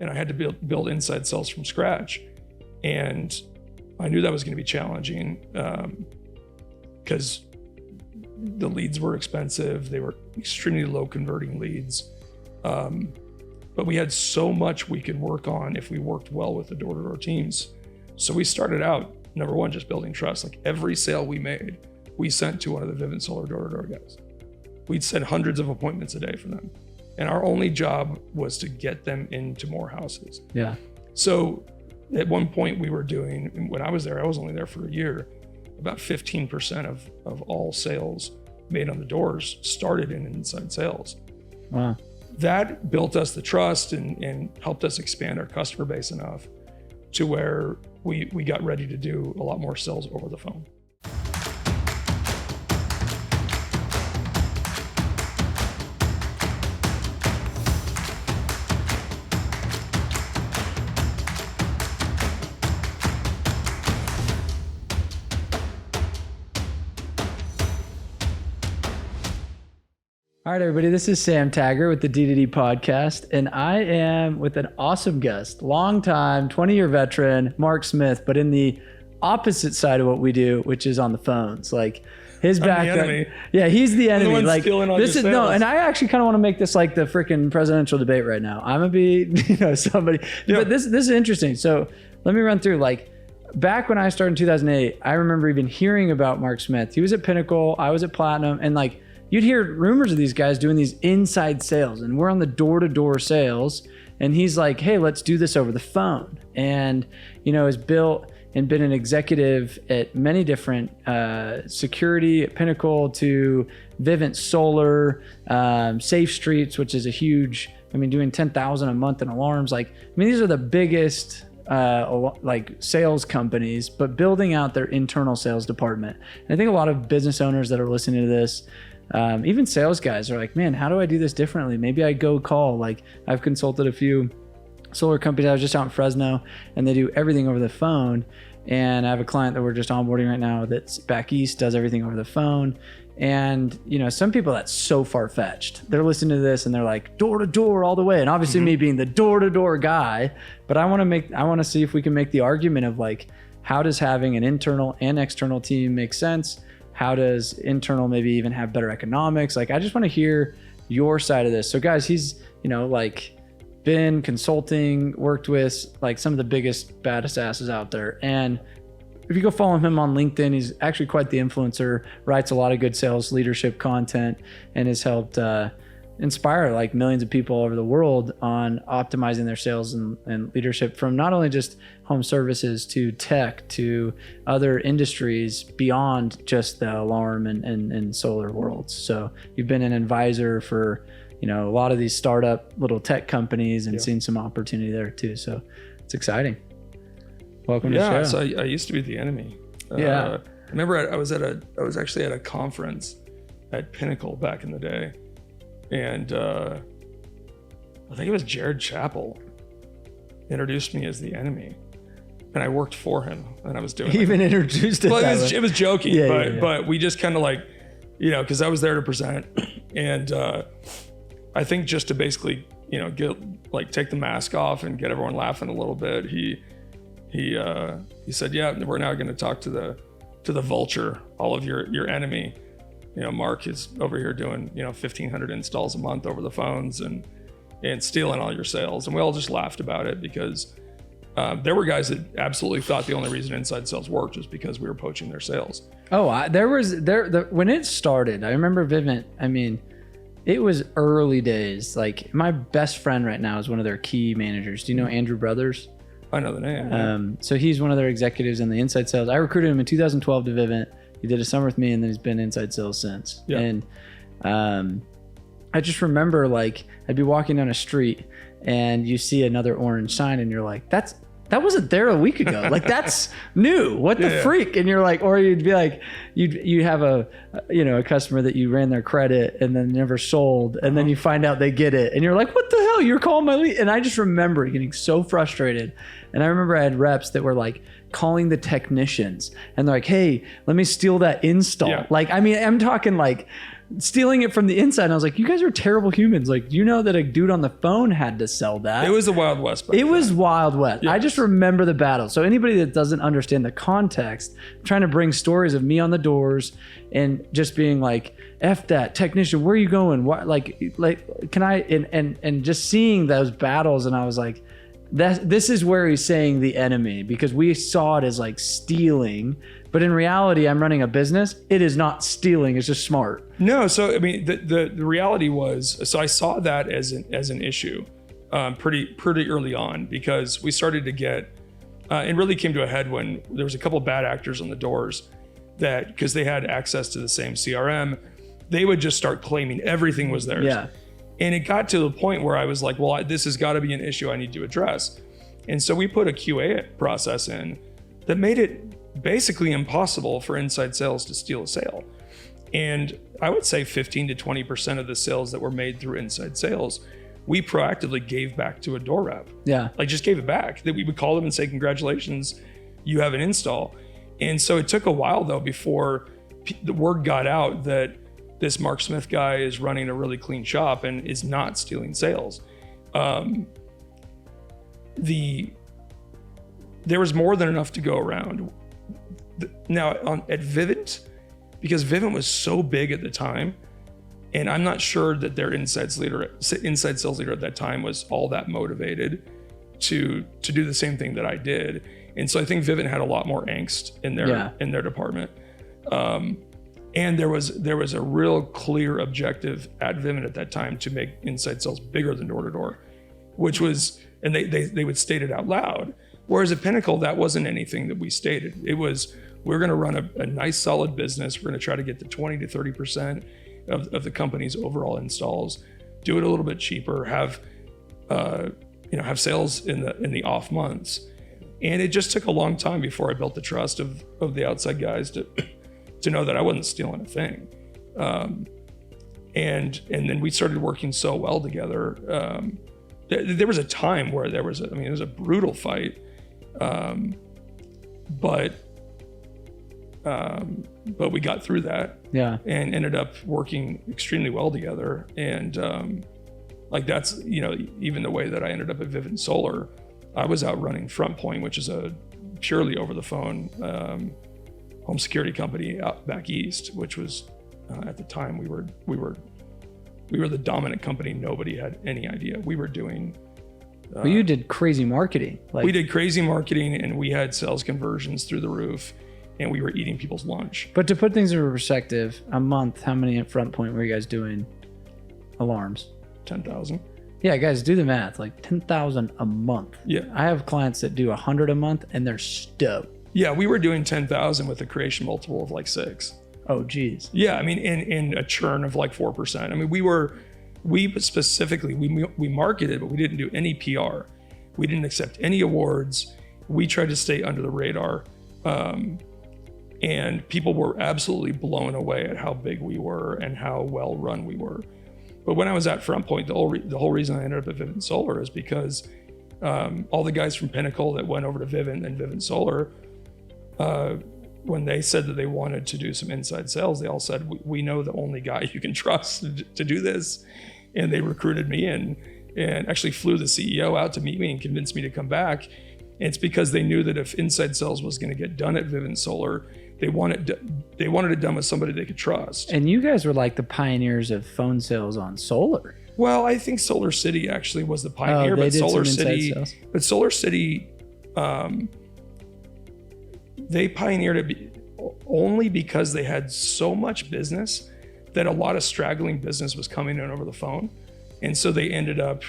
and I had to build inside sales from scratch. And I knew that was going to be challenging because the leads were expensive. They were extremely low converting leads. But we had so much we could work on if we worked well with the door-to-door teams. So we started out, number one, just building trust. Like every sale we made, we sent to one of the Vivint Solar door-to-door guys. We'd send hundreds of appointments a day for them. And our only job was to get them into more houses. Yeah. So at one point we were doing, when I was there, I was only there for a year, about 15% of all sales made on the doors started in inside sales. Wow. That built us the trust and helped us expand our customer base enough to where we got ready to do a lot more sales over the phone. All right, everybody, this is Sam Taggart with the D2D podcast, and I am with an awesome guest, longtime 20-year veteran, Mark Smith, but in the opposite side of what we do, which is on the phones. Like his background. Yeah, he's the enemy. I'm the one stealing all this your is sales. no, and I actually kind of want to make this like the freaking presidential debate right now. I'm gonna be, somebody. Yeah. But this is interesting. So let me run through like. Back when I started in 2008, I remember even hearing about Mark Smith. He was at Pinnacle, I was at Platinum, and like you'd hear rumors of these guys doing these inside sales, and we're on the door-to-door sales, and he's like, hey, let's do this over the phone. And, has built and been an executive at many different security at Pinnacle to Vivint Solar, Safe Streets, which is a huge, doing 10,000 a month in alarms. These are the biggest sales companies, but building out their internal sales department. And I think a lot of business owners that are listening to this, even sales guys are like, man, how do I do this differently? Maybe I go call. Like I've consulted a few solar companies. I was just out in Fresno and they do everything over the phone. And I have a client that we're just onboarding right now that's back east, does everything over the phone. And, some people that's so far-fetched. They're listening to this and they're like door to door all the way. And obviously me being the door to door guy, but I want to see if we can make the argument of like, how does having an internal and external team make sense? How does internal maybe even have better economics? Like, I just want to hear your side of this. So guys, he's, been consulting, worked with like some of the biggest, baddest asses out there. And if you go follow him on LinkedIn, he's actually quite the influencer, writes a lot of good sales leadership content, and has helped inspire like millions of people all over the world on optimizing their sales and leadership from not only just home services to tech to other industries beyond just the alarm and solar worlds. So you've been an advisor for, a lot of these startup little tech companies and seen some opportunity there too. So it's exciting. Welcome to the show. So I used to be the enemy. I remember I was actually at a conference at Pinnacle back in the day. And I think it was Jared Chappell introduced me as the enemy, and I worked for him, and I was doing. He even introduced it. Well, it was joking, but we just kind of like, because I was there to present, and I think just to basically, take the mask off and get everyone laughing a little bit. He said, yeah, we're now going to talk to the vulture, all of your enemy. Mark is over here doing, 1,500 installs a month over the phones and stealing all your sales. And we all just laughed about it because there were guys that absolutely thought the only reason inside sales worked was because we were poaching their sales. Oh, when it started, I remember Vivint, it was early days. Like my best friend right now is one of their key managers. Do you know Andrew Brothers? I know the name. So he's one of their executives in the inside sales. I recruited him in 2012 to Vivint. He did a summer with me, and then he's been inside sales since. Yeah. And I just remember like I'd be walking down a street and you see another orange sign and you're like, that wasn't there a week ago. Like that's new. What the freak? And you're like, or you'd be like, you have a customer that you ran their credit and then never sold. And then you find out they get it. And you're like, what the hell? You're calling my lead. And I just remember getting so frustrated. And I remember I had reps that were like calling the technicians and they're like, hey, let me steal that install. Yeah. Like, I'm talking like stealing it from the inside. And I was like, you guys are terrible humans. Like, you know that a dude on the phone had to sell that. It was the Wild West. It was Wild West. Yes. I just remember the battle. So anybody that doesn't understand the context, I'm trying to bring stories of me on the doors and just being like, F that technician, where are you going? What, like, can I, and just seeing those battles. And I was like, this is where he's saying the enemy, because we saw it as like stealing, but in reality, I'm running a business. It is not stealing. It's just smart. No. So, I mean, the reality was, so I saw that as an issue pretty early on, because we started to get, it really came to a head when there was a couple of bad actors on the doors that, because they had access to the same CRM, they would just start claiming everything was theirs. Yeah. And it got to the point where I was like, well, this has got to be an issue I need to address. And so we put a QA process in that made it basically impossible for inside sales to steal a sale. And I would say 15 to 20% of the sales that were made through inside sales, we proactively gave back to a door rep. Yeah. Like, just gave it back. That we would call them and say, congratulations, you have an install. And so it took a while though before the word got out that this Mark Smith guy is running a really clean shop and is not stealing sales. There was more than enough to go around. Now at Vivint, because Vivint was so big at the time, and I'm not sure that their inside sales leader at that time was all that motivated to do the same thing that I did. And so I think Vivint had a lot more angst in their department. And there was a real clear objective at Vivint at that time to make inside sales bigger than door to door, which was, and they would state it out loud. Whereas at Pinnacle, that wasn't anything that we stated. It was, we're going to run a nice solid business. We're going to try to get to 20 to 30% of the company's overall installs, do it a little bit cheaper, have sales in the off months. And it just took a long time before I built the trust of the outside guys to know that I wasn't stealing a thing. And then we started working so well together. There was a time where it was a brutal fight. But we got through that. Yeah. And ended up working extremely well together. And that's, even the way that I ended up at Vivint Solar, I was out running Front Point, which is a purely over the phone home security company out back east, which was at the time we were the dominant company. Nobody had any idea we were doing. Well, you did crazy marketing. We did crazy marketing, and we had sales conversions through the roof, and we were eating people's lunch. But to put things in perspective, a month, how many at Front Point were you guys doing alarms? 10,000. Yeah, guys, do the math. Like 10,000 a month. Yeah. I have clients that do 100 a month, and they're stoked. Yeah, we were doing 10,000 with a creation multiple of like 6. Oh, geez. Yeah, I mean, in a churn of like 4%. I mean, we specifically marketed, but we didn't do any PR. We didn't accept any awards. We tried to stay under the radar. And people were absolutely blown away at how big we were and how well run we were. But when I was at Front Point, the whole reason I ended up at Vivint Solar is because all the guys from Pinnacle that went over to Vivint and Vivint Solar, when they said that they wanted to do some inside sales, they all said, we know the only guy you can trust to do this. And they recruited me in and actually flew the CEO out to meet me and convinced me to come back. And it's because they knew that if inside sales was going to get done at Vivint Solar, they wanted it done with somebody they could trust. And you guys were like the pioneers of phone sales on solar. Well, I think Solar City actually was the pioneer, but Solar City, they pioneered it only because they had so much business that a lot of straggling business was coming in over the phone. And so they ended up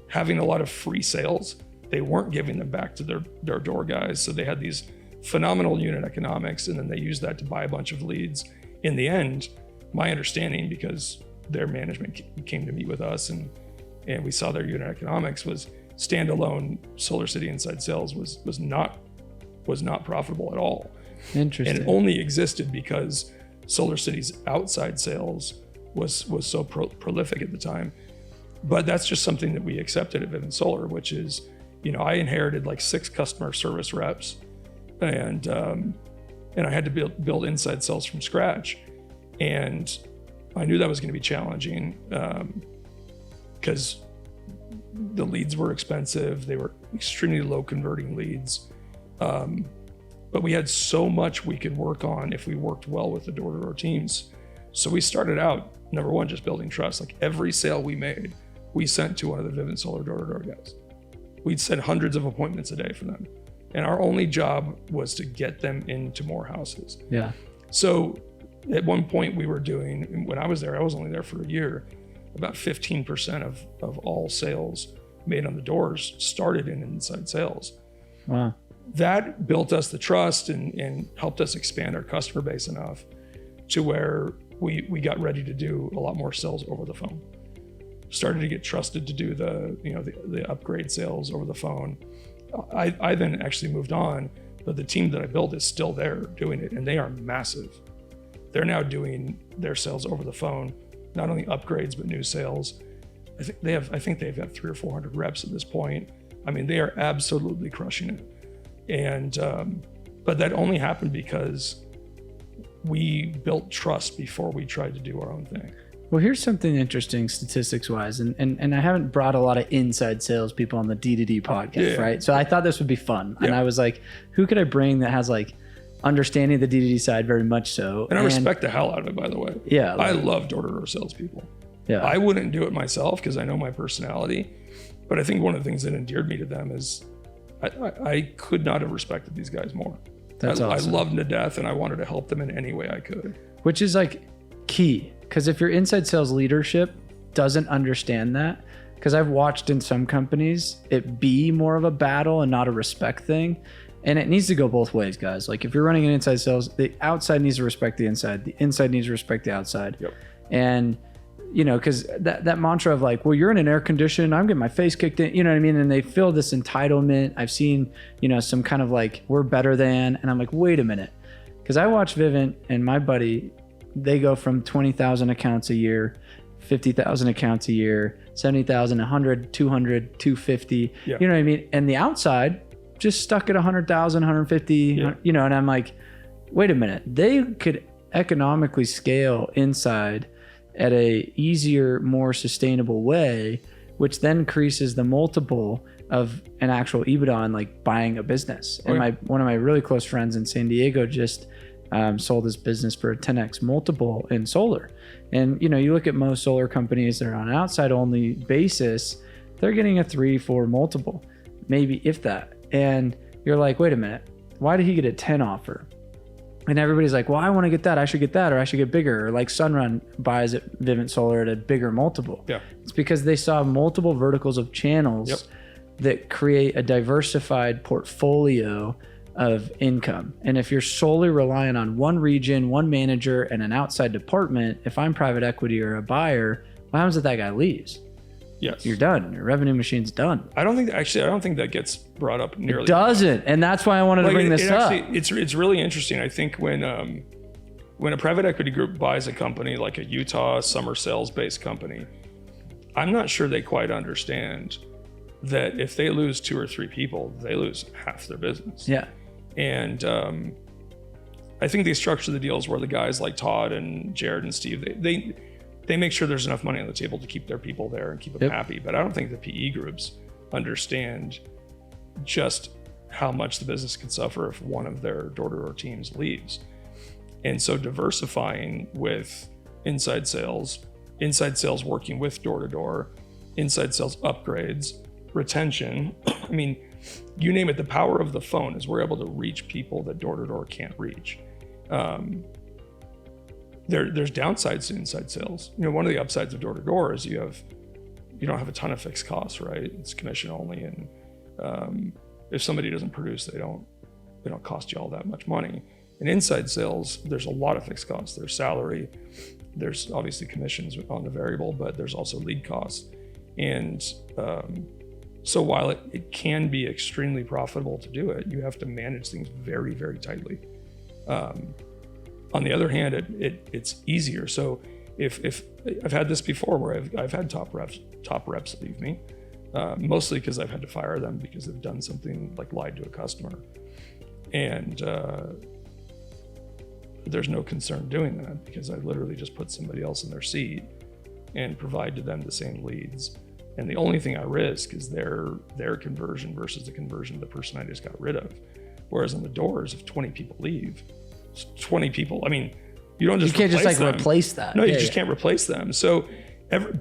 having a lot of free sales. They weren't giving them back to their door guys. So they had these phenomenal unit economics, and then they used that to buy a bunch of leads. In the end, my understanding, because their management came to meet with us and we saw their unit economics, was standalone Solar City inside sales was not profitable at all. Interesting. And it only existed because Solar City's outside sales was so prolific at the time. But that's just something that we accepted at Vivint Solar, which is, I inherited like 6 customer service reps, and I had to build inside sales from scratch. And I knew that was going to be challenging because the leads were expensive. They were extremely low converting leads. But we had so much we could work on if we worked well with the door-to-door teams. So we started out, number one, just building trust. Like every sale we made, we sent to one of the Vivint Solar door-to-door guys. We'd send hundreds of appointments a day for them. And our only job was to get them into more houses. Yeah. So at one point we were doing, when I was there, I was only there for a year, about 15% of all sales made on the doors started in inside sales. Wow. That built us the trust and helped us expand our customer base enough to where we got ready to do a lot more sales over the phone. Started to get trusted to do the upgrade sales over the phone. I then actually moved on, but the team that I built is still there doing it, and they are massive. They're now doing their sales over the phone, not only upgrades but new sales. I think they've got 300 or 400 reps at this point. I mean, they are absolutely crushing it. And but that only happened because we built trust before we tried to do our own thing. Well, here's something interesting statistics wise, and I haven't brought a lot of inside sales people on the D2D podcast, right? So I thought this would be fun. And I was like, who could I bring that has like understanding the D2D side very much so? And I respect the hell out of it, by the way. Yeah. I love door-to-door salespeople. Yeah. I wouldn't do it myself because I know my personality, but I think one of the things that endeared me to them is I could not have respected these guys more. That's awesome. I loved them to death, and I wanted to help them in any way I could. Which is like key, because if your inside sales leadership doesn't understand that, because I've watched in some companies it be more of a battle and not a respect thing, and it needs to go both ways, guys. Like if you're running an inside sales, the outside needs to respect the inside needs to respect the outside. Yep. And you know, because that mantra of like, well, you're in an air condition, I'm getting my face kicked in, you know what I mean? And they feel this entitlement. I've seen, you know, some kind of like, we're better than, and I'm like, wait a minute. Because I watch Vivint and my buddy, they go from 20,000 accounts a year, 50,000 accounts a year, 70,000, 100, 200, 250, you know what I mean? And the outside just stuck at 100,000, 150, you know, and I'm like, wait a minute. They could economically scale inside at a easier, more sustainable way, which then increases the multiple of an actual EBITDA on like buying a business. And one of my really close friends in San Diego just sold his business for a 10x multiple in solar. And you know, you look at most solar companies that are on an outside only basis, they're getting a 3-4 multiple, maybe if that. And you're like, wait a minute, why did he get a 10 offer? And everybody's like, well, I want to get that. I should get that, or I should get bigger. Or like Sunrun buys at Vivint Solar at a bigger multiple. Yeah. It's because they saw multiple verticals of channels that create a diversified portfolio of income. And if you're solely relying on one region, one manager, and an outside department, if I'm private equity or a buyer, what happens if that guy leaves? Yes. You're done. Your revenue machine's done. I don't think that gets brought up nearly. It doesn't. And that's why I wanted to bring this up. It's really interesting. I think when a private equity group buys a company like a Utah summer sales based company, I'm not sure they quite understand that if they lose 2 or 3 people, they lose half their business. Yeah. And I think they structure the deals where the guys like Todd and Jared and Steve, they make sure there's enough money on the table to keep their people there and keep them happy. But I don't think the PE groups understand just how much the business could suffer if one of their door-to-door teams leaves. And so diversifying with inside sales working with door-to-door, inside sales upgrades, retention, I mean, you name it, the power of the phone is we're able to reach people that door-to-door can't reach. There's downsides to inside sales. You know, one of the upsides of door-to-door is you don't have a ton of fixed costs, right? It's commission only, and if somebody doesn't produce, they don't cost you all that much money. In inside sales, there's a lot of fixed costs. There's salary, there's obviously commissions on the variable, but there's also lead costs. And so while it can be extremely profitable to do it, you have to manage things very, very tightly. On the other hand, it's easier. So if I've had this before where I've had top reps leave me, mostly because I've had to fire them because they've done something like lied to a customer. And But there's no concern doing that because I literally just put somebody else in their seat and provide to them the same leads. And the only thing I risk is their conversion versus the conversion of the person I just got rid of. Whereas on the doors, if 20 people leave, 20 people, I mean, you don't just you can't just like them. replace that. No, you just can't replace them. So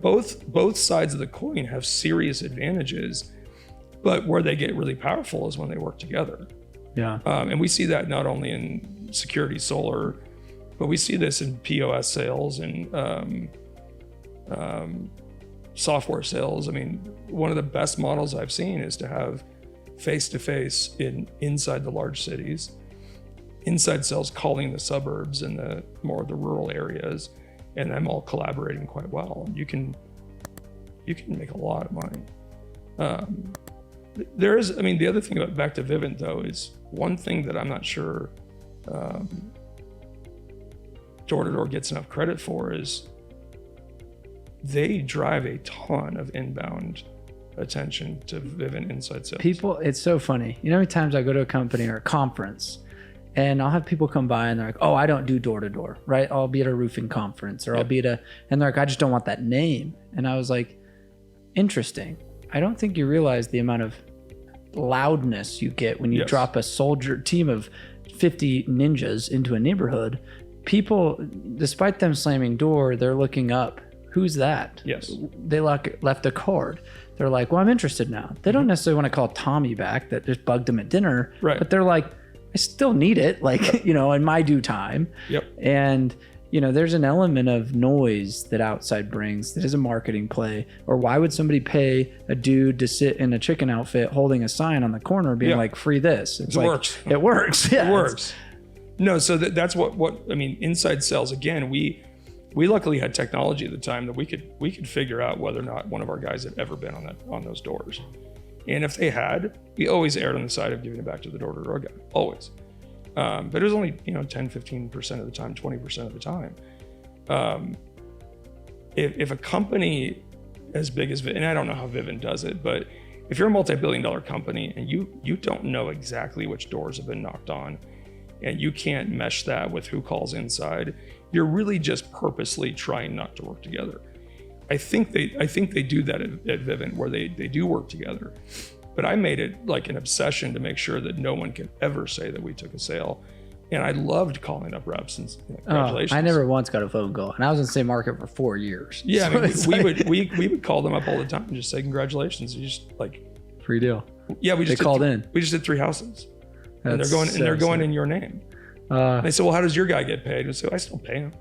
both sides of the coin have serious advantages, but where they get really powerful is when they work together. Yeah. And we see that not only in security solar, but we see this in POS sales and software sales. I mean, one of the best models I've seen is to have face-to-face inside the large cities, inside sales calling the suburbs and the more the rural areas, and them all collaborating quite well. You can make a lot of money. There is, I mean, the other thing about back to Vivint though is one thing that I'm not sure door-to-door gets enough credit for is they drive a ton of inbound attention to Vivint inside sales. People, it's so funny. You know how many times I go to a company or a conference and I'll have people come by and they're like, oh, I don't do door-to-door, right? I'll be at a roofing conference or I'll be at and they're like, I just don't want that name. And I was like, interesting. I don't think you realize the amount of loudness you get when you drop a team of 50 ninjas into a neighborhood. People, despite them slamming door, they're looking up. Who's that? Yes. They left a card. They're like, well, I'm interested now. They don't necessarily want to call Tommy back that just bugged them at dinner. Right. But they're like, I still need it, like, you know, in my due time. Yep. And, you know, there's an element of noise that outside brings that is a marketing play. Or why would somebody pay a dude to sit in a chicken outfit holding a sign on the corner being like, free this? It's it like, works. It works. Yeah, it works. No, so that's what I mean, inside sales, again, we luckily had technology at the time that we could figure out whether or not one of our guys had ever been on those doors. And if they had, we always erred on the side of giving it back to the door-to-door guy, always. But it was only 10, 15% of the time, 20% of the time. If a company as big as Vivint, and I don't know how Vivint does it, but if you're a multi-billion-dollar company and you don't know exactly which doors have been knocked on, and you can't mesh that with who calls inside, you're really just purposely trying not to work together. I think they do that at Vivint where they do work together. But I made it like an obsession to make sure that no one can ever say that we took a sale. And I loved calling up reps and congratulations. I never once got a phone call, and I was in the same market for 4 years. Yeah, so I mean, we would call them up all the time and just say congratulations. You just like free deal. Yeah, they called in. We just did 3 houses, and they're going in your name. And they said, well, how does your guy get paid? And so I still pay him.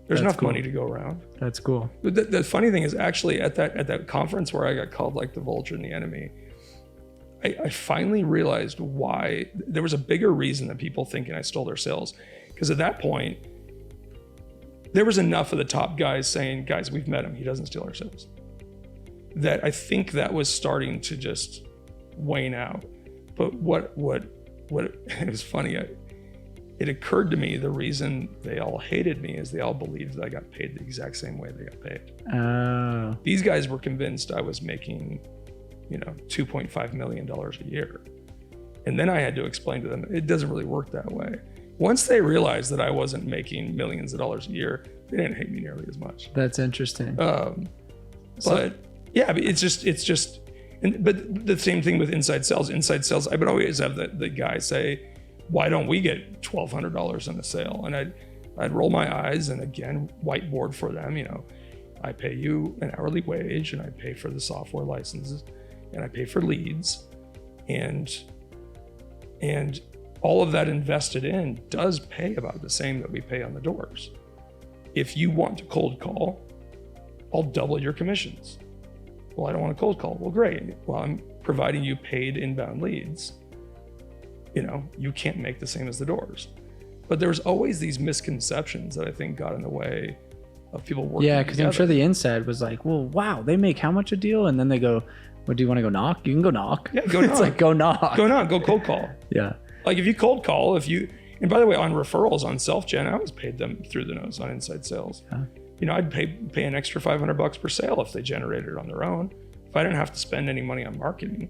There's enough money to go around. That's cool. But the funny thing is, actually, at that conference where I got called like the vulture and the enemy, I finally realized why there was a bigger reason than people thinking I stole their sales. Because at that point, there was enough of the top guys saying, guys, we've met him. He doesn't steal our sales. That I think that was starting to just wane out. But what it was funny. It occurred to me the reason they all hated me is they all believed that I got paid the exact same way they got paid. Oh. These guys were convinced I was making, $2.5 million a year. And then I had to explain to them, it doesn't really work that way. Once they realized that I wasn't making millions of dollars a year, they didn't hate me nearly as much. That's interesting. But yeah, it's just, but the same thing with inside sales. Inside sales, I would always have the guy say, why don't we get $1,200 in a sale? And I'd roll my eyes and again, whiteboard for them, I pay you an hourly wage and I pay for the software licenses and I pay for leads and all of that invested in does pay about the same that we pay on the doors. If you want to cold call, I'll double your commissions. Well, I don't want to cold call. Well, great. Well, I'm providing you paid inbound leads. You can't make the same as the doors. But there's always these misconceptions that I think got in the way of people working together. Yeah, because I'm sure the inside was like, well, wow, they make how much a deal? And then they go, well, do you want to go knock? You can go knock. Yeah, go knock. It's like, go knock. Go knock, go cold call. Yeah. Like if you cold call, and by the way, on referrals, on self-gen, I always paid them through the nose on inside sales. Yeah. I'd pay an extra $500 per sale if they generated it on their own. If I didn't have to spend any money on marketing.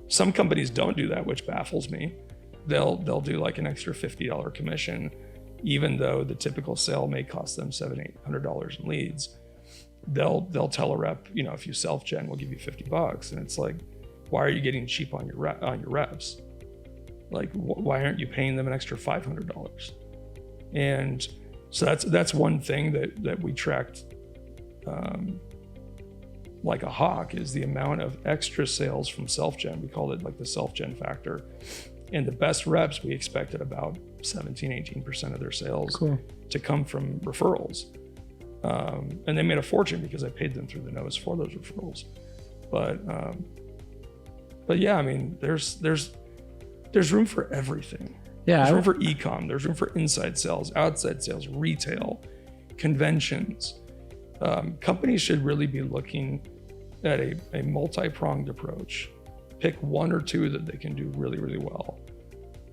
Some companies don't do that, which baffles me. they'll do like an extra $50 commission, even though the typical sale may cost them $700-800 in leads. They'll tell a rep, if you self-gen, we'll give you $50. And it's like, why are you getting cheap on your reps? Like, why aren't you paying them an extra $500? And so that's one thing that we tracked like a hawk, is the amount of extra sales from self-gen. We called it like the self-gen factor. And the best reps, we expected about 17-18% of their sales to come from referrals. And they made a fortune because I paid them through the nose for those referrals. But yeah, I mean, there's room for everything. Yeah, there's room for e-com. There's room for inside sales, outside sales, retail, conventions. Companies should really be looking at a multi-pronged approach. Pick one or two that they can do really, really well.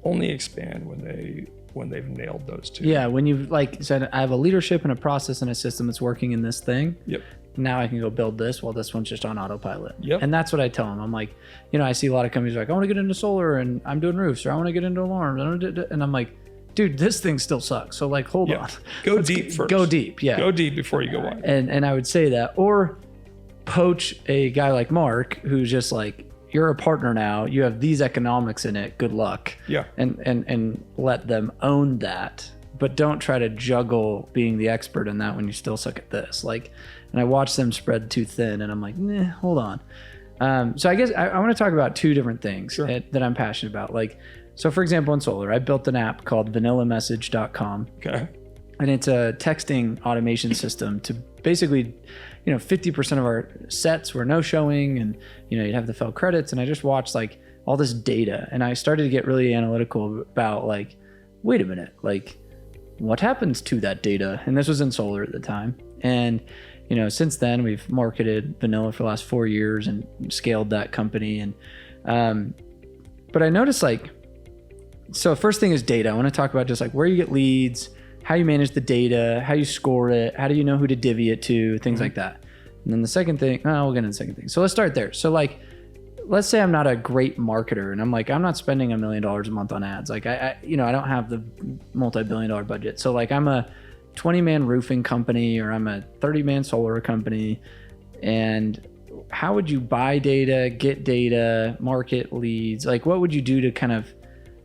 Only expand when they've nailed those two. Yeah, when you've like said, I have a leadership and a process and a system that's working in this thing. Yep. Now I can go build this while this one's just on autopilot. Yep. And that's what I tell them. I'm like, I see a lot of companies like, I want to get into solar and I'm doing roofs, or I want to get into alarms. And I'm like, dude, this thing still sucks. So like, hold on. Go deep first. Go deep. Yeah. Go deep before you go wide. And I would say that, or poach a guy like Mark, who's just like, you're a partner now. You have these economics in it. Good luck. Yeah. And let them own that, but don't try to juggle being the expert in that when you still suck at this. Like, and I watch them spread too thin, and I'm like, hold on. So I guess I want to talk about two different things that I'm passionate about. Like, so for example, in solar, I built an app called vanillamessage.com. Okay. And it's a texting automation system to basically, 50% of our sets were no showing, and, you'd have the failed credits. And I just watched like all this data, and I started to get really analytical about like, wait a minute, like what happens to that data? And this was in solar at the time. And, since then we've marketed Vanilla for the last 4 years and scaled that company. And, but I noticed like, so first thing is data. I want to talk about just like where you get leads, how you manage the data, how you score it, how do you know who to divvy it to, things like that. And then the second thing, we'll get into the second thing. So let's start there. So like, let's say I'm not a great marketer, and I'm like, I'm not spending $1 million a month on ads. Like I don't have the multi-billion-dollar budget. So like I'm a 20-man roofing company, or I'm a 30-man solar company. And how would you buy data, get data, market leads? Like what would you do to kind of,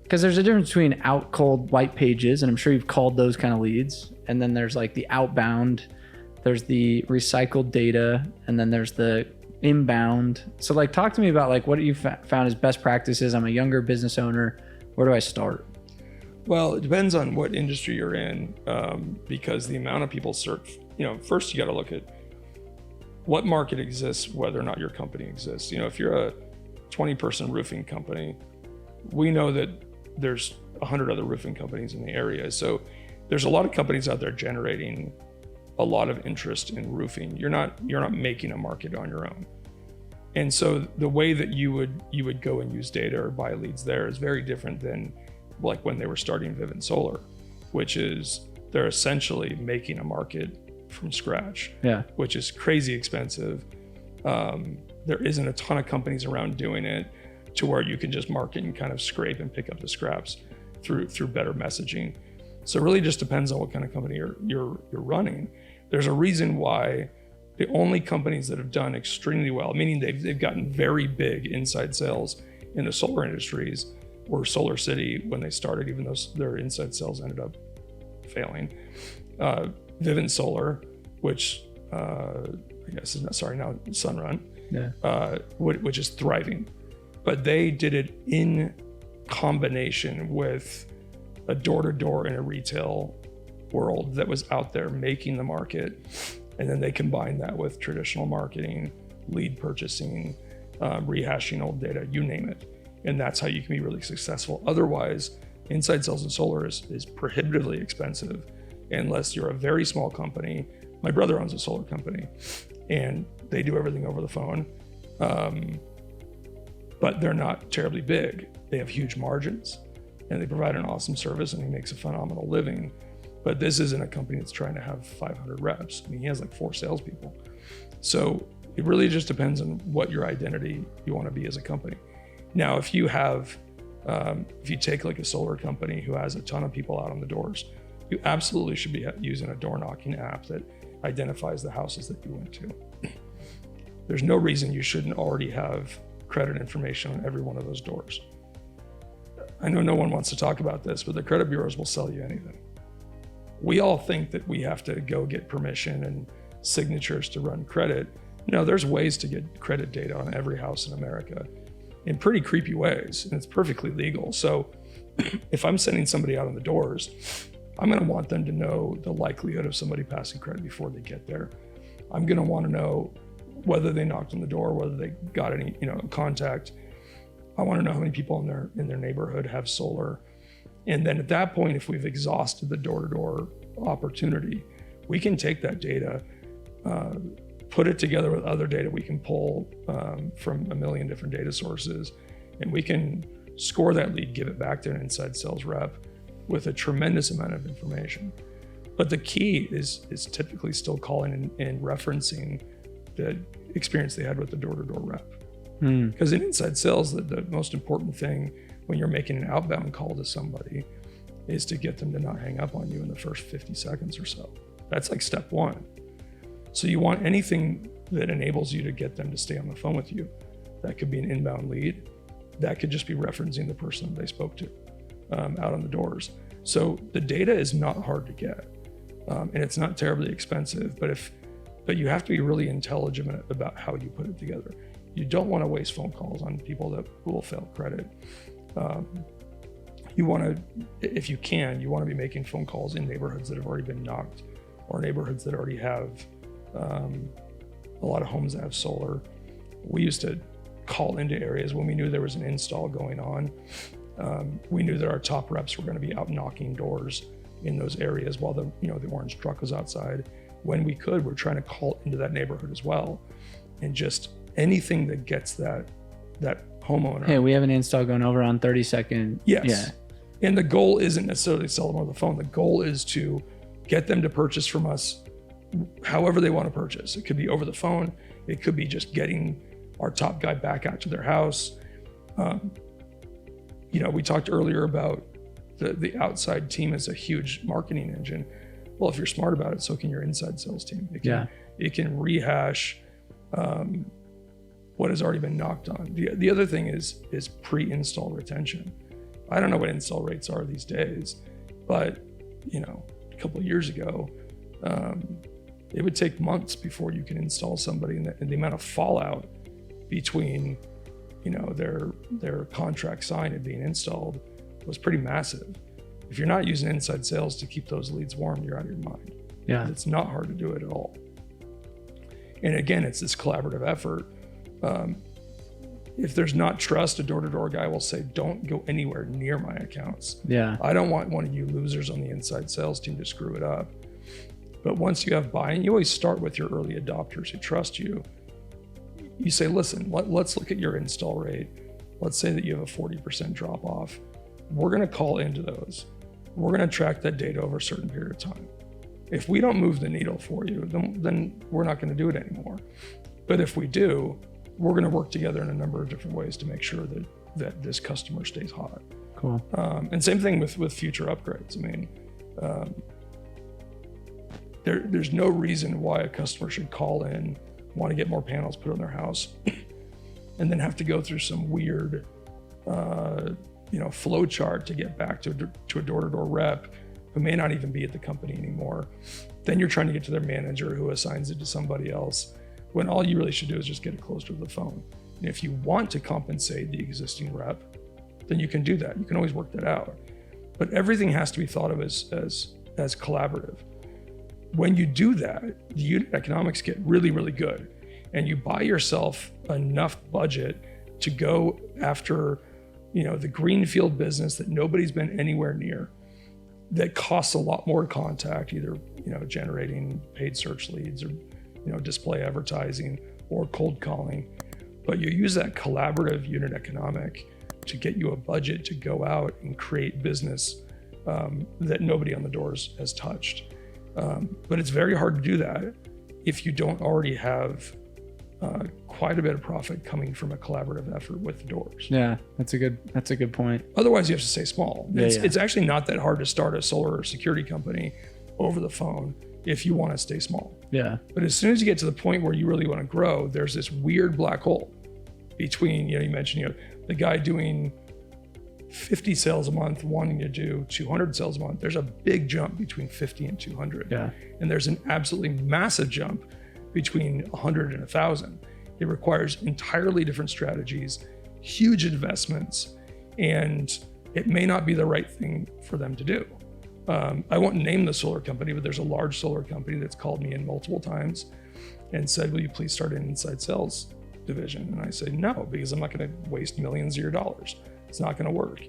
because there's a difference between out cold white pages, and I'm sure you've called those kind of leads. And then there's like the outbound, there's the recycled data, and then there's the inbound. So like, talk to me about like, what you found as best practices. I'm a younger business owner. Where do I start? Well, it depends on what industry you're in, because the amount of people search, first you got to look at what market exists, whether or not your company exists. If you're a 20-person roofing company, we know that there's 100 other roofing companies in the area. So there's a lot of companies out there generating a lot of interest in roofing. You're not making a market on your own. And so the way that you would go and use data or buy leads there is very different than like when they were starting Vivint Solar, which is they're essentially making a market from scratch, which is crazy expensive. There isn't a ton of companies around doing it to where you can just market and kind of scrape and pick up the scraps through better messaging. So it really just depends on what kind of company you're running. There's a reason why the only companies that have done extremely well, meaning they've gotten very big inside sales in the solar industries, were Solar City when they started, even though their inside sales ended up failing. Vivint Solar, which I guess is now Sunrun, which is thriving. But they did it in combination with a door-to-door in a retail world that was out there making the market. And then they combined that with traditional marketing, lead purchasing, rehashing old data, you name it. And that's how you can be really successful. Otherwise, inside sales in solar is prohibitively expensive unless you're a very small company. My brother owns a solar company and they do everything over the phone. But they're not terribly big. They have huge margins and they provide an awesome service, and he makes a phenomenal living. But this isn't a company that's trying to have 500 reps. I mean, he has like 4 salespeople. So it really just depends on what your identity you want to be as a company. Now, if you have If you take like a solar company who has a ton of people out on the doors, you absolutely should be using a door knocking app that identifies the houses that you went to. There's no reason you shouldn't already have credit information on every one of those doors. I know no one wants to talk about this, but the credit bureaus will sell you anything. We all think that we have to go get permission and signatures to run credit. No, there's ways to get credit data on every house in America in pretty creepy ways, and it's perfectly legal. So if I'm sending somebody out on the doors, I'm gonna want them to know the likelihood of somebody passing credit before they get there. I'm gonna wanna know whether they knocked on the door, whether they got any, contact. I wanna know how many people in their neighborhood have solar. And then at that point, if we've exhausted the door-to-door opportunity, we can take that data, put it together with other data we can pull from a million different data sources, and we can score that lead, give it back to an inside sales rep with a tremendous amount of information. But the key is typically still calling and referencing the experience they had with the door-to-door rep. Because in inside sales, the most important thing when you're making an outbound call to somebody is to get them to not hang up on you in the first 50 seconds or so. That's like step one. So you want anything that enables you to get them to stay on the phone with you. That could be an inbound lead. That could just be referencing the person they spoke to out on the doors. So the data is not hard to get, and it's not terribly expensive, but you have to be really intelligent about how you put it together. You don't want to waste phone calls on people that will fail credit. You want to, if you can, you want to be making phone calls in neighborhoods that have already been knocked, or neighborhoods that already have a lot of homes that have solar. We used to call into areas when we knew there was an install going on. We knew that our top reps were going to be out knocking doors in those areas while the orange truck was outside. When we could, we're trying to call into that neighborhood as well, and just anything that gets that homeowner. Hey, we have an install going over on 32nd. Yes. Yeah. And the goal isn't necessarily to sell them on the phone. The goal is to get them to purchase from us however they want to purchase. It could be over the phone. It could be just getting our top guy back out to their house. We talked earlier about the outside team is a huge marketing engine. Well, if you're smart about it, so can your inside sales team. It can rehash what has already been knocked on. The other thing is pre-install retention. I don't know what install rates are these days, but a couple of years ago, it would take months before you can install somebody, and the amount of fallout between their contract signed and being installed was pretty massive. If you're not using inside sales to keep those leads warm, you're out of your mind. Yeah, it's not hard to do it at all. And again, it's this collaborative effort. If there's not trust, a door-to-door guy will say, don't go anywhere near my accounts. Yeah, I don't want one of you losers on the inside sales team to screw it up. But once you have buy-in, you always start with your early adopters who trust you. You say, listen, let's look at your install rate. Let's say that you have a 40% drop off. We're going to call into those. We're going to track that data over a certain period of time. If we don't move the needle for you, then we're not going to do it anymore. But if we do, we're going to work together in a number of different ways to make sure that this customer stays hot. Cool. And same thing with future upgrades. I mean, there's no reason why a customer should call in, want to get more panels put on their house, and then have to go through some weird flow chart to get back to a door-to-door rep who may not even be at the company anymore. Then you're trying to get to their manager who assigns it to somebody else, when all you really should do is just get it closer to the phone. And if you want to compensate the existing rep, then you can do that. You can always work that out. But everything has to be thought of as collaborative. When you do that, the unit economics get really, really good. And you buy yourself enough budget to go after the greenfield business that nobody's been anywhere near, that costs a lot more to contact, either generating paid search leads or display advertising or cold calling. But you use that collaborative unit economic to get you a budget to go out and create business that nobody on the doors has touched. But it's very hard to do that if you don't already have quite a bit of profit coming from a collaborative effort with the doors. Yeah, that's a good point. Otherwise, you have to stay small. Yeah, It's actually not that hard to start a solar security company over the phone if you want to stay small. Yeah. But as soon as you get to the point where you really want to grow, there's this weird black hole between, you mentioned, the guy doing 50 sales a month wanting to do 200 sales a month. There's a big jump between 50 and 200. Yeah. And there's an absolutely massive jump between 100 and 1,000. It requires entirely different strategies, huge investments, and it may not be the right thing for them to do. I won't name the solar company, but there's a large solar company that's called me in multiple times and said, will you please start an inside sales division? And I say, no, because I'm not going to waste millions of your dollars. It's not going to work.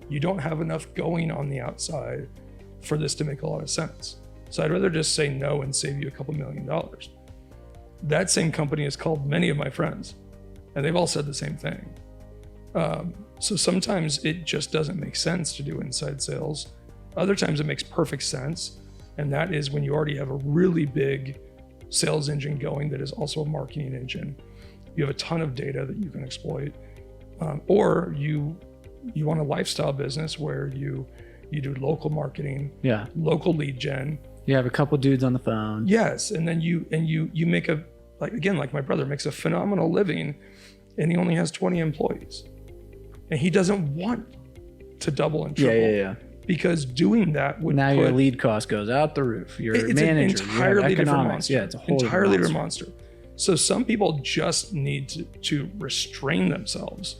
You don't have enough going on the outside for this to make a lot of sense. So I'd rather just say no and save you a couple $1 million. That same company has called many of my friends, and they've all said the same thing. So sometimes it just doesn't make sense to do inside sales. Other times it makes perfect sense, and that is when you already have a really big sales engine going that is also a marketing engine. You have a ton of data that you can exploit, or you want a lifestyle business where you do local marketing, local lead gen. You have a couple dudes on the phone. Yes, and then you make like my brother makes a phenomenal living, and he only has 20 employees, and he doesn't want to double and triple. Yeah. Because doing that would now your lead cost goes out the roof. Your it's manager, an entirely different monster. Yeah, it's a whole entirely different monster. So some people just need to restrain themselves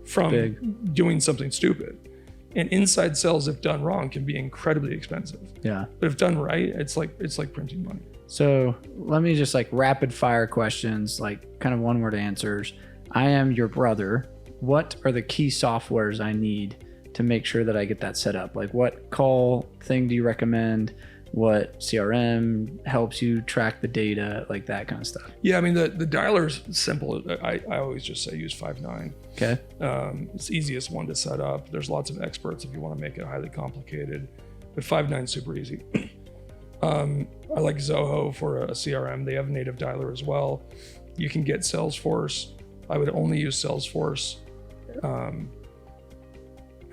from doing something stupid. And inside sales, if done wrong, can be incredibly expensive. Yeah. But if done right, it's like printing money. So let me just rapid fire questions, kind of one word answers. I am your brother. What are the key softwares I need to make sure that I get that set up? What call thing do you recommend? What CRM helps you track the data, that kind of stuff? Yeah, I mean, the dialer's simple. I always just say use Five9. Okay. It's the easiest one to set up. There's lots of experts if you want to make it highly complicated, but Five9's super easy. I like Zoho for a CRM. They have a native dialer as well. You can get Salesforce. I would only use Salesforce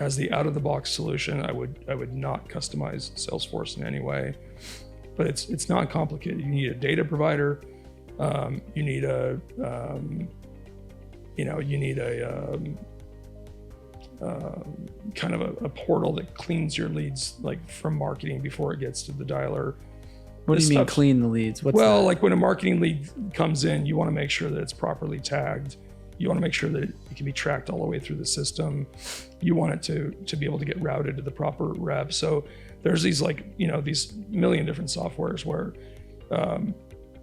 as the out-of-the-box solution. I would not customize Salesforce in any way, but it's not complicated. You need a data provider. You need a kind of a portal that cleans your leads from marketing before it gets to the dialer. What do you mean clean the leads? What's that? When a marketing lead comes in, you want to make sure that it's properly tagged. You want to make sure that it can be tracked all the way through the system. You want it to be able to get routed to the proper rep. So there's these these million different softwares where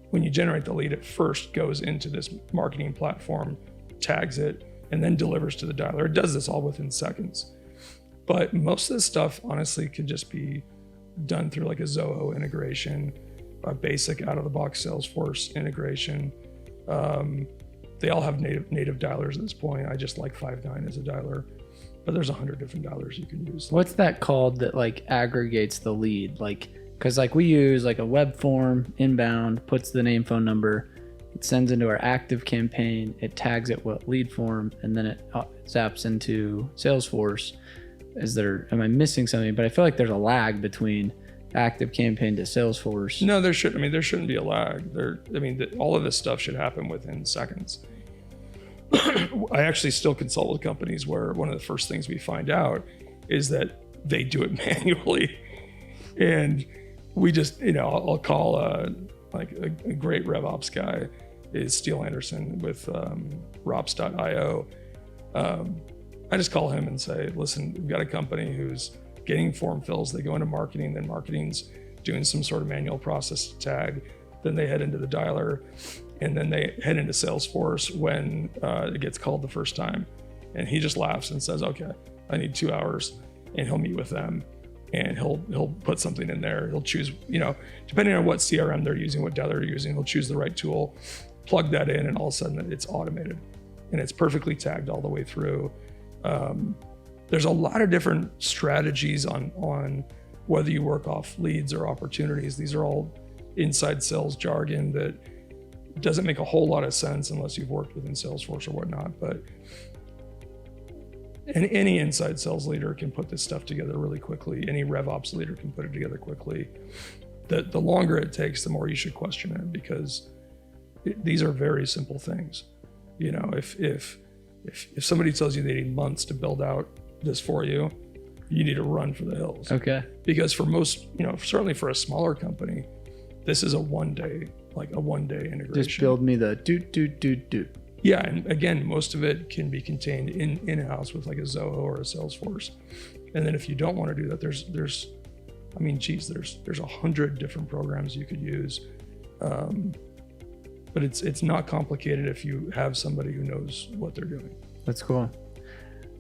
when you generate the lead, it first goes into this marketing platform, tags it, and then delivers to the dialer. It does this all within seconds. But most of this stuff, honestly, could just be done through a Zoho integration, a basic out-of-the-box Salesforce integration. They all have native dialers at this point. I just like Five9 as a dialer, but there's 100 different dialers you can use. What's that called that aggregates the lead? Because we use a web form inbound, puts the name, phone number, it sends into our active campaign, it tags it with lead form, and then it zaps into Salesforce. Am I missing something? But I feel like there's a lag between active campaign to Salesforce. No, there shouldn't be a lag. All of this stuff should happen within seconds. I actually still consult with companies where one of the first things we find out is that they do it manually, and we just, I'll call a great RevOps guy is Steele Anderson with Rops.io. I just call him and say, listen, we've got a company who's getting form fills. They go into marketing, then marketing's doing some sort of manual process to tag. Then they head into the dialer, and then they head into Salesforce when it gets called the first time. And he just laughs and says, okay, I need 2 hours, and he'll meet with them, and he'll put something in there. He'll choose, depending on what CRM they're using, what dialer they're using, he'll choose the right tool, plug that in, and all of a sudden it's automated, and it's perfectly tagged all the way through. There's a lot of different strategies on whether you work off leads or opportunities. These are all inside sales jargon that It doesn't make a whole lot of sense unless you've worked within Salesforce or whatnot, but any inside sales leader can put this stuff together really quickly. Any RevOps leader can put it together quickly. The longer it takes, the more you should question it, because these are very simple things. You know, if somebody tells you they need months to build out this for you, you need to run for the hills. Okay. Because for most, you know, certainly for a smaller company, this is a one day integration. Just build me the do. Yeah, and again, most of it can be contained in-house with like a Zoho or a Salesforce. And then if you don't want to do that, there's 100 different programs you could use. But it's not complicated if you have somebody who knows what they're doing. That's cool.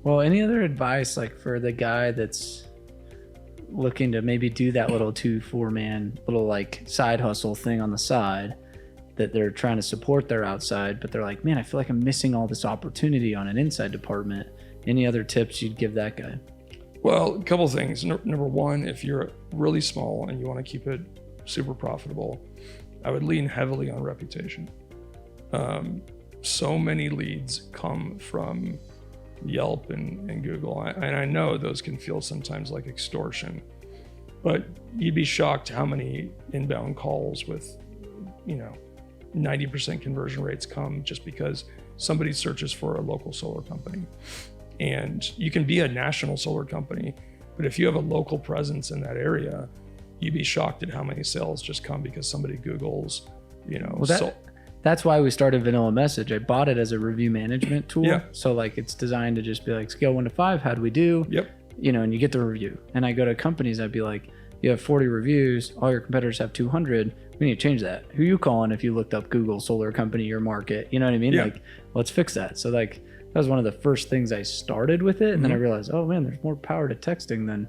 Well, any other advice like for the guy that's looking to maybe do that little 4-man little like side hustle thing on the side, that they're trying to support their outside, but they're like, man, I feel like I'm missing all this opportunity on an inside department. Any other tips you'd give that guy? Well, a couple of things. Number one, if you're really small and you want to keep it super profitable, I would lean heavily on reputation. So many leads come from Yelp and Google, and I know those can feel sometimes like extortion, but you'd be shocked how many inbound calls with, 90% conversion rates come just because somebody searches for a local solar company. And you can be a national solar company, but if you have a local presence in that area, you'd be shocked at how many sales just come because somebody Googles, that's why we started Vanilla Message. I bought it as a review management tool. Yeah. So like it's designed to just be like scale 1 to 5, how'd we do? Yep. And you get the review. And I go to companies, I'd be like, you have 40 reviews, all your competitors have 200. We need to change that. Who you calling if you looked up Google solar company, your market? You know what I mean? Yeah. Like, let's fix that. So like that was one of the first things I started with it. And then I realized, oh man, there's more power to texting than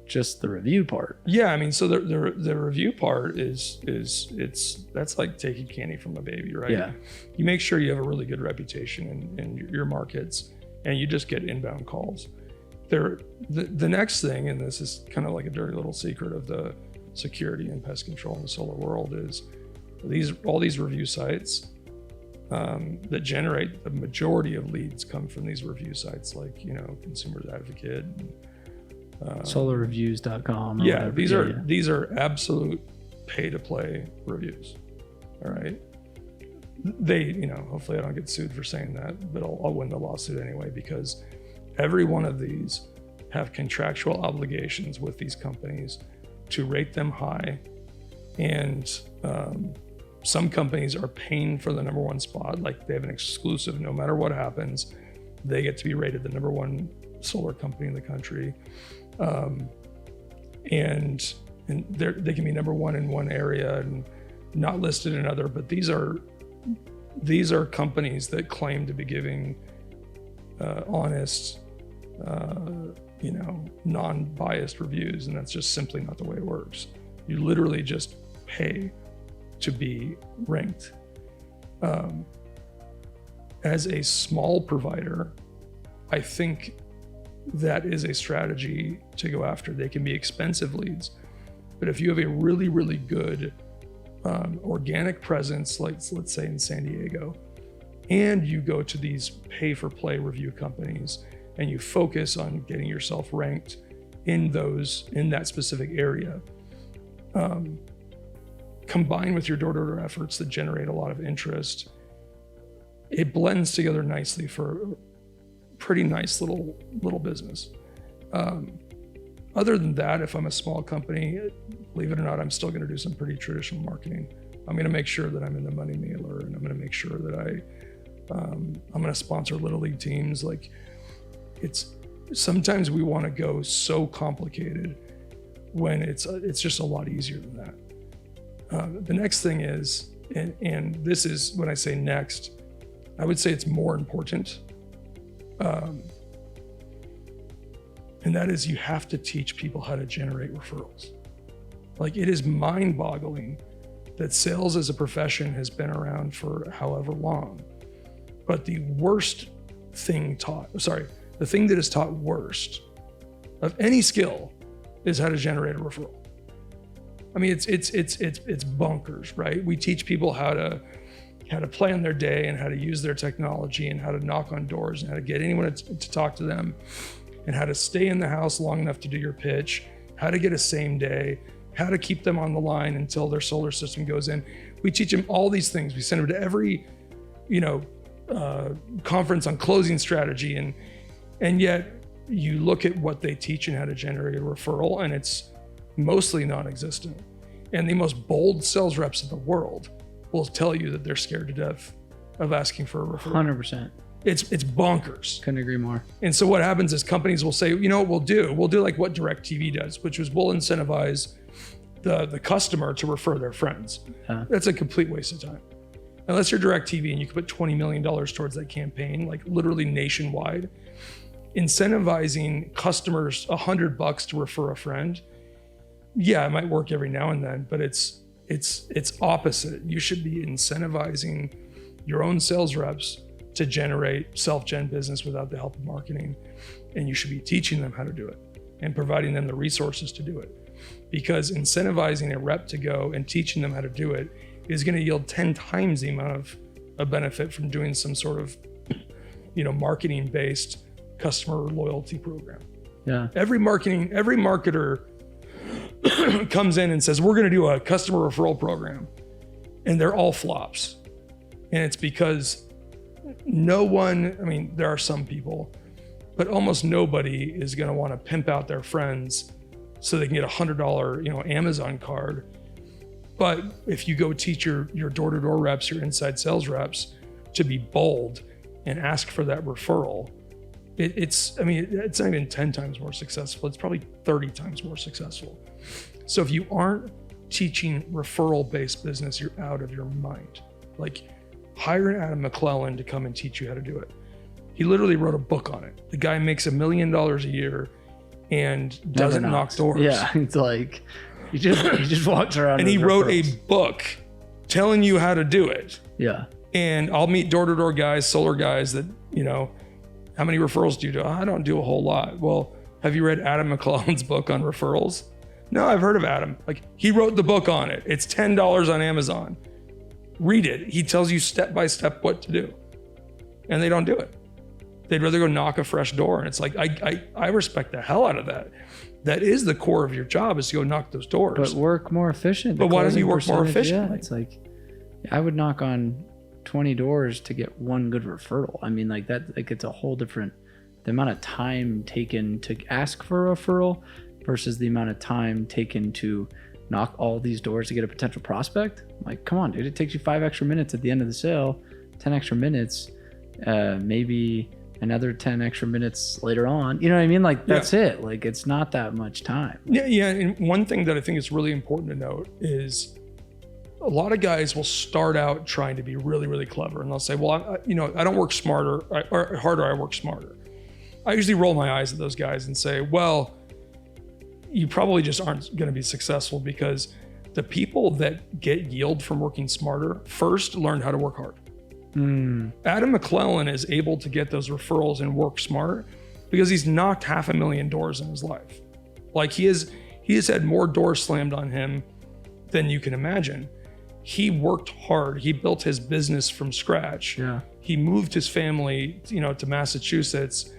just the review part. Yeah, I mean, so the review part that's like taking candy from a baby, right? Yeah. You make sure you have a really good reputation in your markets, and you just get inbound calls. The next thing, and this is kind of like a dirty little secret of the security and pest control in the solar world, is all these review sites that generate the majority of leads come from these review sites, like Consumers Advocate. Solarreviews.com. Yeah, these are absolute pay-to-play reviews. All right. They, hopefully I don't get sued for saying that, but I'll win the lawsuit anyway, because every one of these have contractual obligations with these companies to rate them high. And some companies are paying for the number one spot. Like they have an exclusive, no matter what happens, they get to be rated the number one solar company in the country. And they can be number one in one area and not listed in another, but these are companies that claim to be giving honest, non-biased reviews, and that's just simply not the way it works. You literally just pay to be ranked. As a small provider, I think that is a strategy to go after. They can be expensive leads, but if you have a really, really good organic presence, like let's say in San Diego, and you go to these pay-for-play review companies and you focus on getting yourself ranked in that specific area, combined with your door-to-door efforts that generate a lot of interest, it blends together nicely for a pretty nice little business. Other than that, if I'm a small company, believe it or not, I'm still going to do some pretty traditional marketing. I'm going to make sure that I'm in the money mailer, and I'm going to make sure that I'm going to sponsor little league teams. Like sometimes we want to go so complicated when it's just a lot easier than that. The next thing is, and this is when I say next, I would say it's more important. And that is, you have to teach people how to generate referrals. Like, it is mind-boggling that sales as a profession has been around for however long, but the thing that is taught worst of any skill is how to generate a referral. I mean, it's bonkers, right? We teach people how how to plan their day and how to use their technology and how to knock on doors and how to get anyone to talk to them and how to stay in the house long enough to do your pitch, how to get a same day, how to keep them on the line until their solar system goes in. We teach them all these things. We send them to every, conference on closing strategy. And yet you look at what they teach and how to generate a referral, and it's mostly non-existent. And the most bold sales reps in the world will tell you that they're scared to death of asking for a referral. 100%. It's bonkers. Couldn't agree more. And so what happens is companies will say, you know what we'll do? We'll do like what DirecTV does, which was we'll incentivize the customer to refer their friends. That's a complete waste of time. Unless you're DirecTV and you can put $20 million towards that campaign, like literally nationwide, incentivizing customers $100 to refer a friend. Yeah, it might work every now and then, but it's opposite. You should be incentivizing your own sales reps to generate self-gen business without the help of marketing. And you should be teaching them how to do it and providing them the resources to do it. Because incentivizing a rep to go and teaching them how to do it is going to yield 10 times the amount of benefit from doing some sort of, marketing-based customer loyalty program. Yeah. Every marketer comes in and says, we're going to do a customer referral program. And they're all flops. And it's because there are some people, but almost nobody is going to want to pimp out their friends so they can get a $100, Amazon card. But if you go teach your door-to-door reps, your inside sales reps to be bold and ask for that referral, it's not even 10 times more successful. It's probably 30 times more successful. So if you aren't teaching referral-based business, you're out of your mind. Like, hire an Adam McClellan to come and teach you how to do it. He literally wrote a book on it. The guy makes $1 million a year and doesn't knock doors. Yeah, it's like he just walks around. And he wrote a book telling you how to do it. Yeah. And I'll meet door-to-door guys, solar guys that, how many referrals do you do? I don't do a whole lot. Well, have you read Adam McClellan's book on referrals? No, I've heard of Adam. Like, he wrote the book on it. It's $10 on Amazon. Read it. He tells you step by step what to do. And they don't do it. They'd rather go knock a fresh door. And it's like, I respect the hell out of that. That is the core of your job, is to go knock those doors. But work more efficient. But why don't you work more efficiently? Yeah, it's like, I would knock on 20 doors to get one good referral. I mean, like that, like it's a whole different, the amount of time taken to ask for a referral versus the amount of time taken to knock all these doors to get a potential prospect. Like, come on, dude, it takes you 5 extra minutes at the end of the sale, 10 extra minutes, maybe another 10 extra minutes later on. You know what I mean? Like, that's it. Like, it's not that much time. Yeah. And one thing that I think is really important to note is a lot of guys will start out trying to be really, really clever. And they'll say, well, I don't work smarter or harder. I work smarter. I usually roll my eyes at those guys and say, well, you probably just aren't going to be successful, because the people that get yield from working smarter first learned how to work hard. Adam McClellan is able to get those referrals and work smart because he's knocked 500,000 doors in his life. Like, he has had more doors slammed on him than you can imagine. He worked hard. He built his business from scratch. Yeah. He moved his family, to Massachusetts,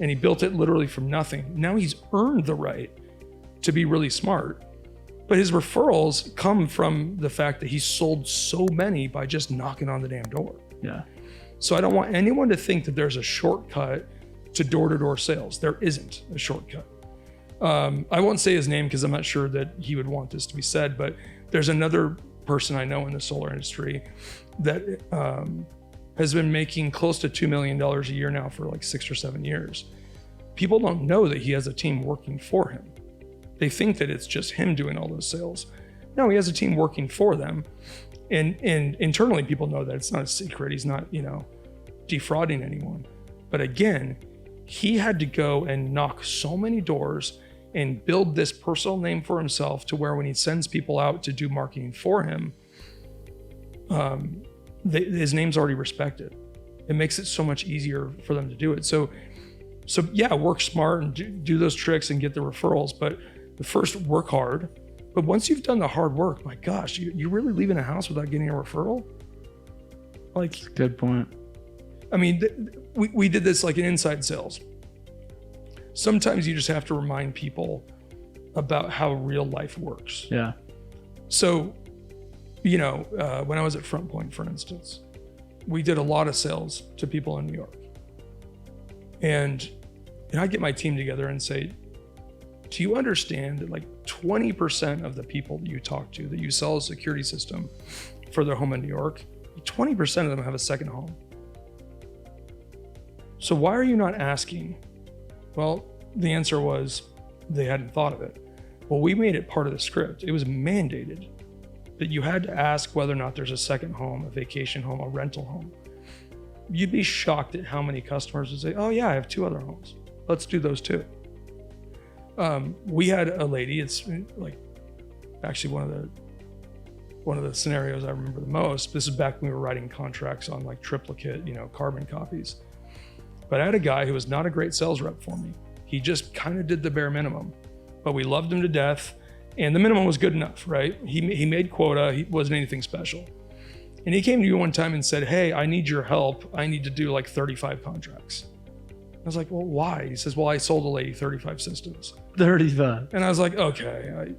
and he built it literally from nothing. Now he's earned the right to be really smart. But his referrals come from the fact that he sold so many by just knocking on the damn door. Yeah. So I don't want anyone to think that there's a shortcut to door-to-door sales. There isn't a shortcut. I won't say his name because I'm not sure that he would want this to be said, but there's another person I know in the solar industry that has been making close to $2 million a year now for like 6 or 7 years. People don't know that he has a team working for him. They think that it's just him doing all those sales. No, he has a team working for them. And internally, people know that. It's not a secret. He's not, defrauding anyone. But again, he had to go and knock so many doors and build this personal name for himself to where when he sends people out to do marketing for him, his name's already respected. It makes it so much easier for them to do it. So yeah, work smart and do those tricks and get the referrals. But the first, work hard. But once you've done the hard work, my gosh, you really leaving a house without getting a referral? Like, good point. I mean, we did this like in inside sales. Sometimes you just have to remind people about how real life works. Yeah. So, you know, when I was at Front Point, for instance, we did a lot of sales to people in New York. And I'd get my team together and say, do you understand that like 20% of the people that you talk to, that you sell a security system for their home in New York, 20% of them have a second home. So why are you not asking? Well, the answer was they hadn't thought of it. Well, we made it part of the script. It was mandated that you had to ask whether or not there's a second home, a vacation home, a rental home. You'd be shocked at how many customers would say, oh yeah, I have 2 other homes. Let's do those too. We had a lady, it's like actually one of the scenarios I remember the most. This is back when we were writing contracts on like triplicate, you know, carbon copies. But I had a guy who was not a great sales rep for me. He just kind of did the bare minimum, but we loved him to death. And the minimum was good enough, right? He made quota, he wasn't anything special. And he came to me one time and said, hey, I need your help. I need to do like 35 contracts. I was like, well, why? He says, well, I sold a lady 35 systems. 35. And I was like, okay,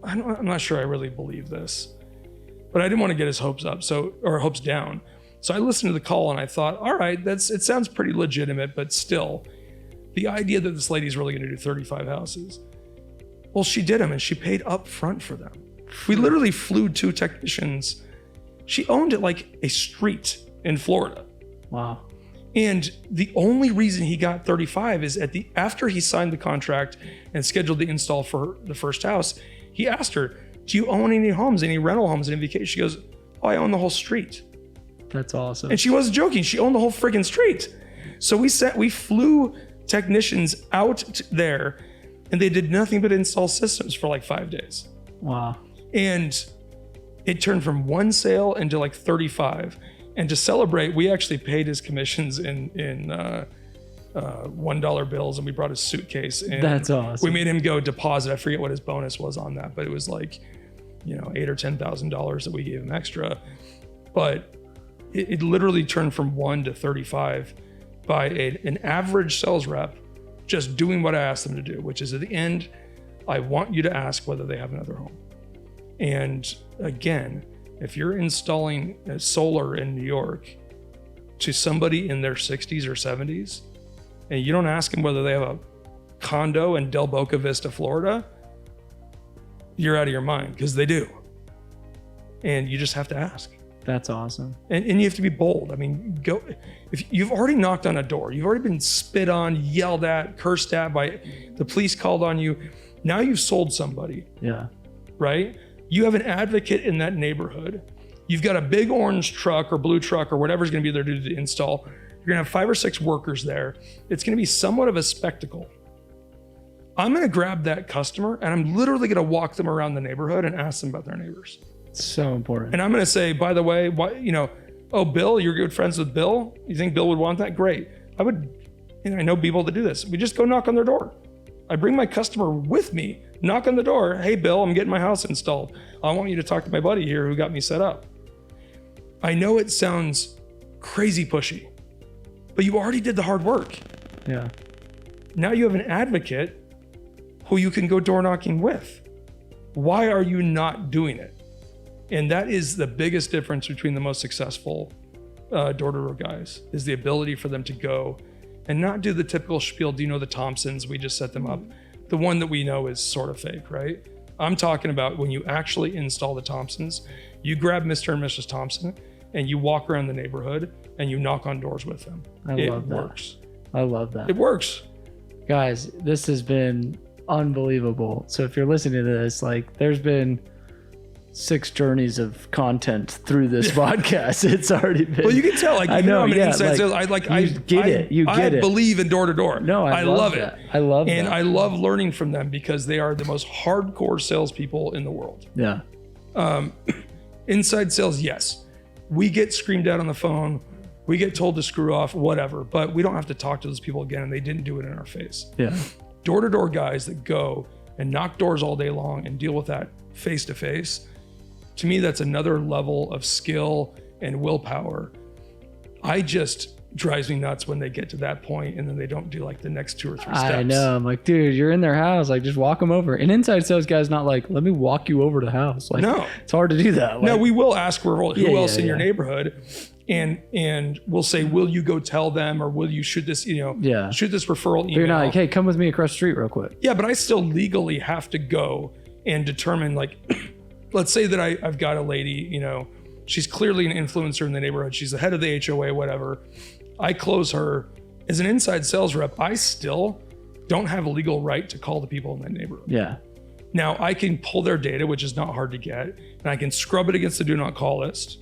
I'm not sure I really believe this, but I didn't want to get his hopes up, or hopes down. So I listened to the call and I thought, all right, it sounds pretty legitimate, but still, the idea that this lady's really going to do 35 houses. Well, she did them and she paid up front for them. We literally flew 2 technicians. She owned it like a street in Florida. Wow. And the only reason he got 35 is after he signed the contract and scheduled the install for the first house, he asked her, do you own any homes, any rental homes, any vacation? She goes, oh, I own the whole street. That's awesome. And she wasn't joking. She owned the whole friggin' street. So we flew technicians out there and they did nothing but install systems for like 5 days. Wow. And it turned from 1 sale into like 35. And to celebrate, we actually paid his commissions in $1 bills, and we brought his suitcase. And that's awesome. We made him go deposit. I forget what his bonus was on that, but it was like, you know, $8,000 or $10,000 that we gave him extra. But it literally turned from 1 to 35 by an average sales rep just doing what I asked them to do, which is at the end, I want you to ask whether they have another home. And again, if you're installing solar in New York to somebody in their 60s or 70s, and you don't ask them whether they have a condo in Del Boca Vista, Florida, you're out of your mind, because they do. And you just have to ask. That's awesome. And you have to be bold. I mean, if you've already knocked on a door, you've already been spit on, yelled at, cursed at by the police, called on you. Now you've sold somebody. Yeah. Right? You have an advocate in that neighborhood. You've got a big orange truck or blue truck or whatever's going to be there to do the install. You're going to have 5 or 6 workers there. It's going to be somewhat of a spectacle. I'm going to grab that customer and I'm literally going to walk them around the neighborhood and ask them about their neighbors. So important. And I'm going to say, by the way, oh, Bill, you're good friends with Bill? You think Bill would want that? Great. I know people that do this. We just go knock on their door. I bring my customer with me, knock on the door. Hey, Bill, I'm getting my house installed. I want you to talk to my buddy here who got me set up. I know it sounds crazy pushy, but you already did the hard work. Yeah. Now you have an advocate who you can go door knocking with. Why are you not doing it? And that is the biggest difference between the most successful door-to-door guys, is the ability for them to go and not do the typical spiel. Do you know the Thompsons? We just set them up. The one that we know is sort of fake, right? I'm talking about when you actually install the Thompsons, you grab Mr. and Mrs. Thompson and you walk around the neighborhood and you knock on doors with them. I love that. It works. I love that. It works. Guys, this has been unbelievable. So if you're listening to this, like, there's been 6 journeys of content through this podcast. It's already been. Well, you can tell. Like, I know. I'm an inside sales. I believe in door to door. No, I love it. I love and that. I love learning from them because they are the most hardcore salespeople in the world. Yeah. Inside sales, yes, we get screamed at on the phone. We get told to screw off, whatever. But we don't have to talk to those people again, and they didn't do it in our face. Yeah. Door to door guys that go and knock doors all day long and deal with that face to face. to me, that's another level of skill and willpower. Drives me nuts when they get to that point and then they don't do like the next 2 or 3 steps. I know. I'm like, dude, you're in their house. Like, just walk them over. An inside sales guy's not like, let me walk you over to the house. Like, no, it's hard to do that. Like, no, we will ask who else in your neighborhood, and we'll say, will you go tell them, or should this referral email? But you're not like, hey, come with me across the street real quick. Yeah, but I still legally have to go and determine, like, let's say that I've got a lady, she's clearly an influencer in the neighborhood. She's the head of the HOA, whatever. I close her. As an inside sales rep, I still don't have a legal right to call the people in that neighborhood. Yeah. Now, I can pull their data, which is not hard to get, and I can scrub it against the do not call list.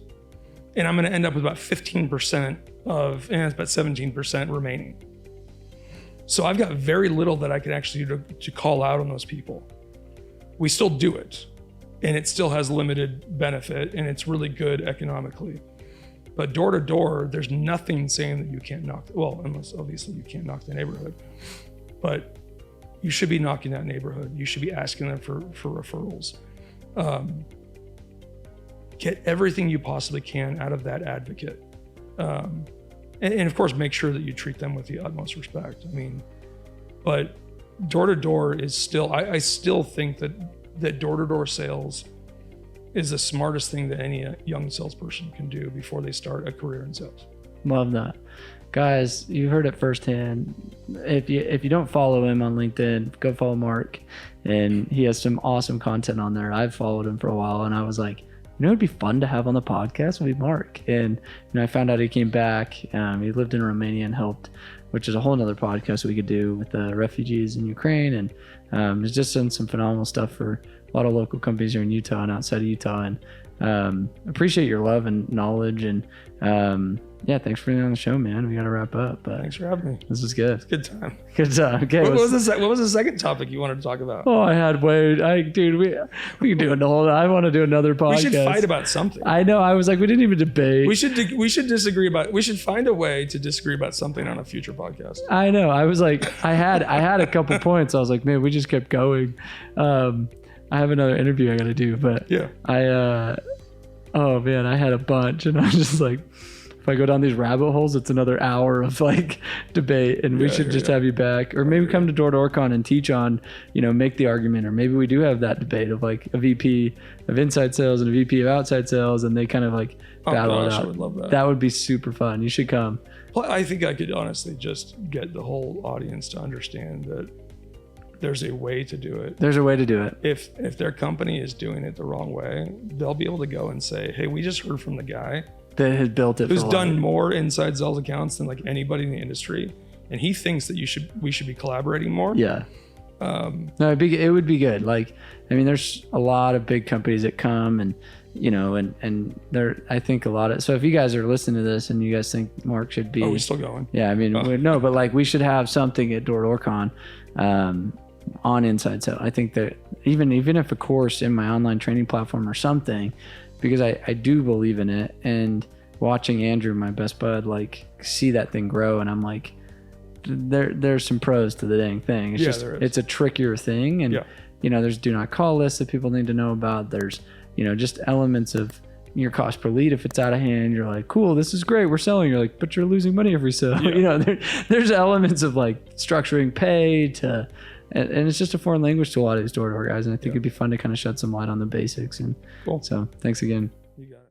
And I'm going to end up with about 15% and it's about 17% remaining. So I've got very little that I can actually do to call out on those people. We still do it, and it still has limited benefit, and it's really good economically. But door to door, there's nothing saying that you can't knock. Well, unless obviously you can't knock the neighborhood, but you should be knocking that neighborhood. You should be asking them for referrals. Get everything you possibly can out of that advocate. And of course, make sure that you treat them with the utmost respect. I mean, but door to door is still, I still think that door to door sales is the smartest thing that any young salesperson can do before they start a career in sales. Love that. Guys, you heard it firsthand. If you don't follow him on LinkedIn, go follow Mark. And he has some awesome content on there. I've followed him for a while, and I was like, it'd be fun to have on the podcast would be Mark. And I found out he came back. He lived in Romania and helped, which is a whole nother podcast we could do with the refugees in Ukraine. And he's just done some phenomenal stuff for a lot of local companies here in Utah and outside of Utah. And appreciate your love and knowledge. And thanks for being on the show, man. We got to wrap up. But thanks for having me. This was good. It's a good time. Good time. Okay. What was the second topic you wanted to talk about? Oh, we can do I want to do another podcast. We should fight about something. I know. I was like, we didn't even debate. We should disagree about. We should find a way to disagree about something on a future podcast. I know. I was like, I had a couple points. I was like, man, we just kept going. I have another interview I got to do, but yeah. I had a bunch, and I was just like, if I go down these rabbit holes, it's another hour of like debate, and we should just have you back, or maybe come to DoorCon and teach on, make the argument, or maybe we do have that debate of like a VP of inside sales and a VP of outside sales, and they kind of like battle it out. I would love that. That would be super fun. You should come. Well, I think I could honestly just get the whole audience to understand that there's a way to do it. There's a way to do it. If their company is doing it the wrong way, they'll be able to go and say, hey, we just heard from the guy that has built it, who's done more inside sales accounts than like anybody in the industry, and he thinks that we should be collaborating more. Yeah. No, it would be good. Like, I mean, there's a lot of big companies that come, and and there, I think a lot of. So if you guys are listening to this and you guys think Mark should be, we're still going. Yeah, I mean, no, but like we should have something at DoorCon on inside sales. I think that even if a course in my online training platform or something, because I do believe in it, and watching Andrew, my best bud, like see that thing grow, and I'm like, there's some pros to the dang thing. It's it's a trickier thing, and there's do not call lists that people need to know about. There's just elements of your cost per lead. If it's out of hand, you're like, cool, this is great, we're selling. You're like, but you're losing money every sale. There's elements of like structuring pay to. And it's just a foreign language to a lot of these door guys. And I think it'd be fun to kind of shed some light on the basics. And so thanks again. You got it.